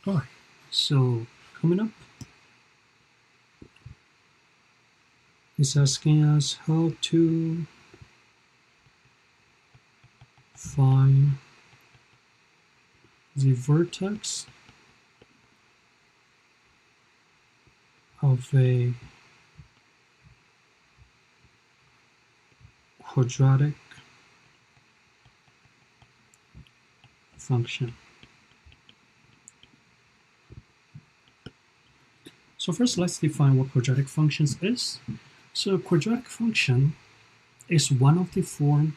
Alright, so coming up, it's asking us how to find the vertex of a quadratic function. So first, let's define what quadratic functions is. So a quadratic function is one of the form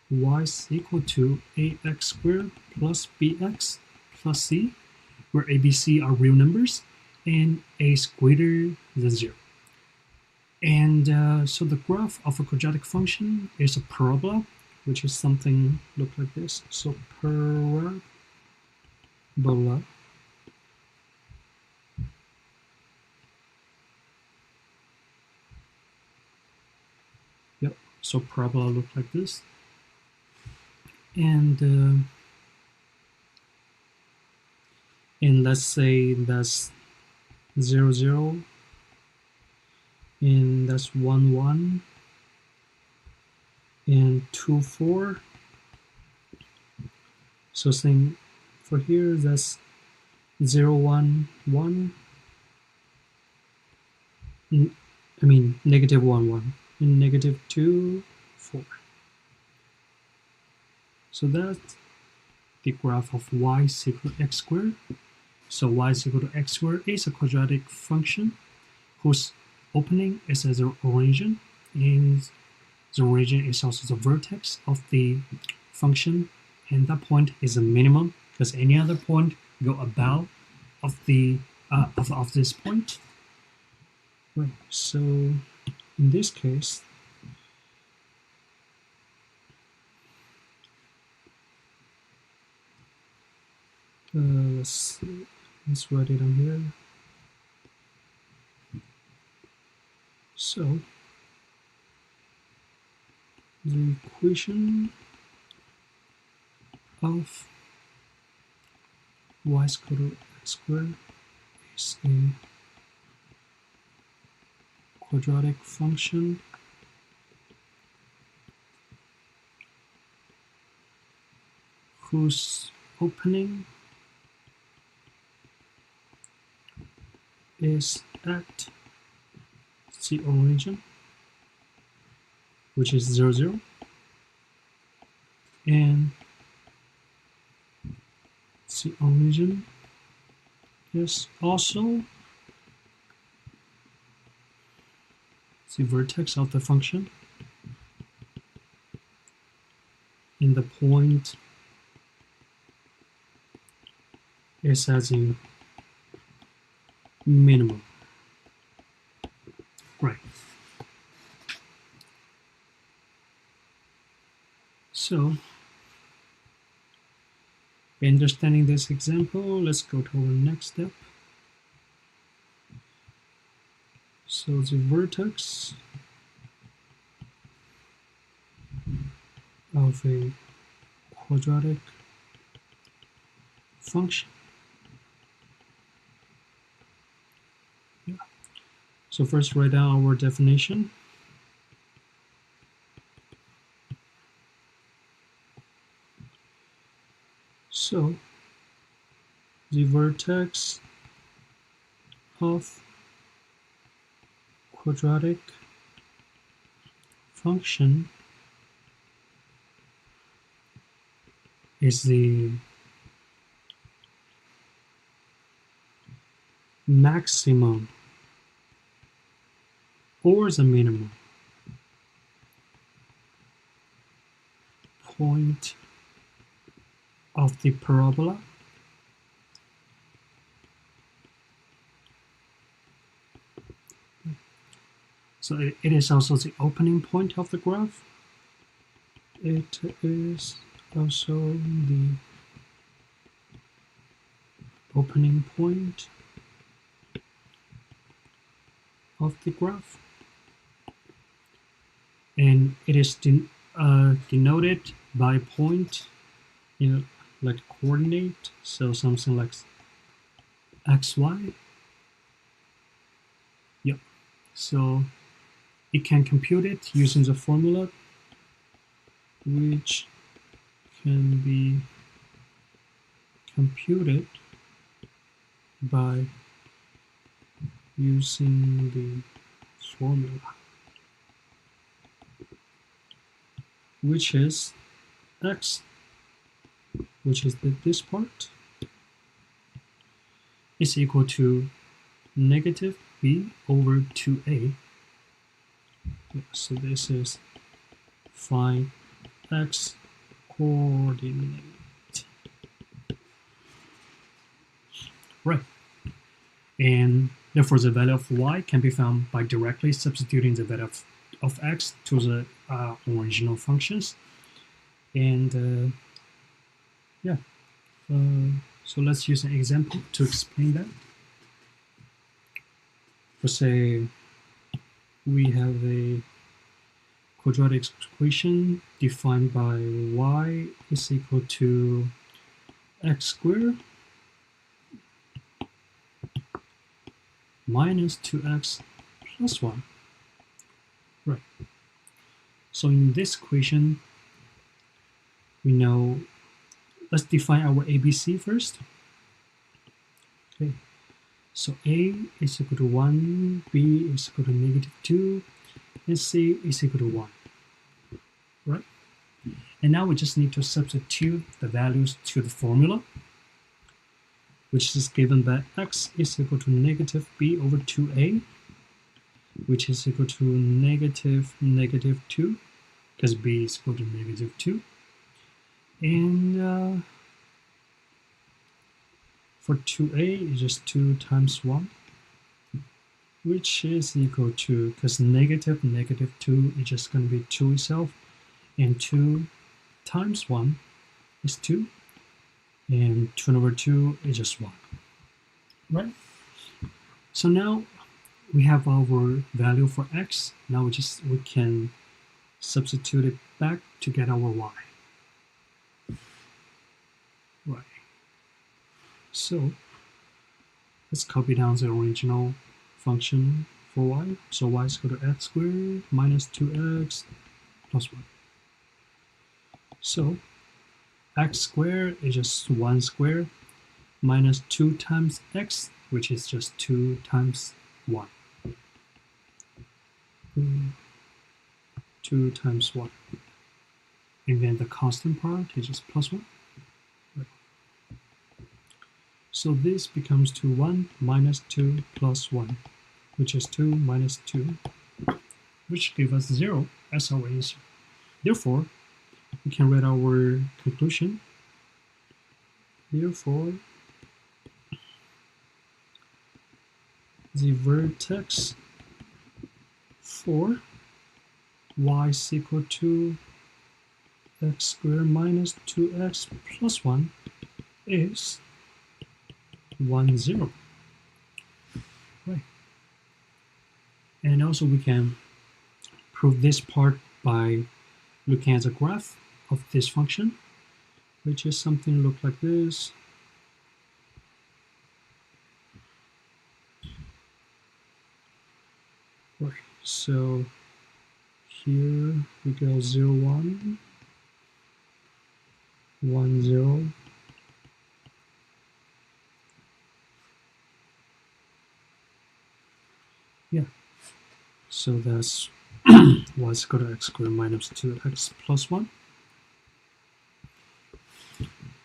y is equal to ax squared plus bx plus c, where a, b, c are real numbers, and a is greater than 0. And so the graph of a quadratic function is a parabola, which is something look like this. So parabola. Yep. So parabola look like this, and let's say that's 0, 0, and that's 1, 1, and 2, 4. So same for here, that's 0, 1, 1. I mean negative 1, 1, and negative 2, 4. So that's the graph of y is equal to x squared. So y is equal to x squared is a quadratic function whose opening is as an origin, and the origin is also the vertex of the function, and that point is a minimum because any other point go above of the of this point. Right. So in this case, let's see. Let's write it on here. So the equation of y is equal to x squared is a quadratic function whose opening is at the origin, which is 0, 0, and the origin is also the vertex of the function, and the point is as a minimum. Right. So, understanding this example, let's go to our next step. So the vertex of a quadratic function. Yeah. So first write down our definition. So the vertex of quadratic function is the maximum or the minimum point of the parabola so it is also the opening point of the graph. It is also the opening point of the graph, and it is denoted by point, like coordinate, so something like xy. Yep. So it can compute it using the formula, which can be computed by using the formula, which is x, which is this part, is equal to negative b over 2a. So this is find x coordinate. Right. And therefore the value of y can be found by directly substituting the value of x to the original functions. And yeah, so let's use an example to explain that. Let's say we have a quadratic equation defined by y is equal to x squared minus 2x plus 1. Right. So in this equation, we know, let's define our ABC first. Okay. So A is equal to 1, B is equal to negative 2, and C is equal to 1. Right? And now we just need to substitute the values to the formula, which is given by x is equal to negative b over 2a, which is equal to negative 2, because b is equal to negative 2. And for 2a is just 2 times 1, which is equal to, because negative 2 is just going to be 2 itself, and 2 times 1 is 2, and 2 over 2 is just 1. Right? So now we have our value for x. Now we can substitute it back to get our y. Right. So let's copy down the original function for y. So y is equal to x squared minus 2x plus 1. So x squared is just 1 squared minus 2 times x, which is just 2 times 1. 2 times 1. And then the constant part is just plus 1. Right. So this becomes 2, 1 minus 2 plus 1, which is 2 minus 2, which gives us 0 as our answer. Therefore, we can write our conclusion. Therefore, the vertex for y is equal to x squared minus 2x plus 1 is 1, 0. Right. And also we can prove this part by looking at the graph of this function, which is something look like this. Right, so here we go 0, 1, 1, 0. Yeah, so that's y is equal to x squared minus 2x plus 1.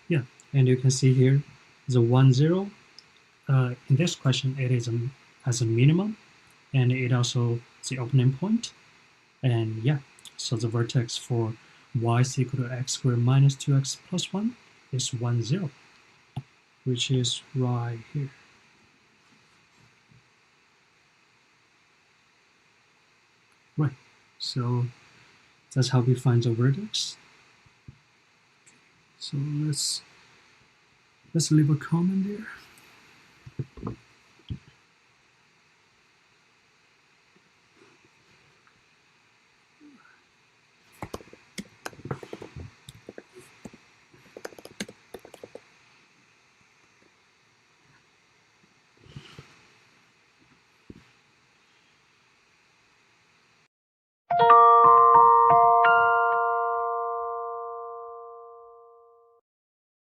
Yeah, and you can see here the 1, 0. In this question, it is as a minimum, and it also is the opening point. And yeah, so the vertex for y is equal to x squared minus 2x plus 1 is 1, 0, which is right here. Right, so that's how we find the vertex. So let's leave a comment there.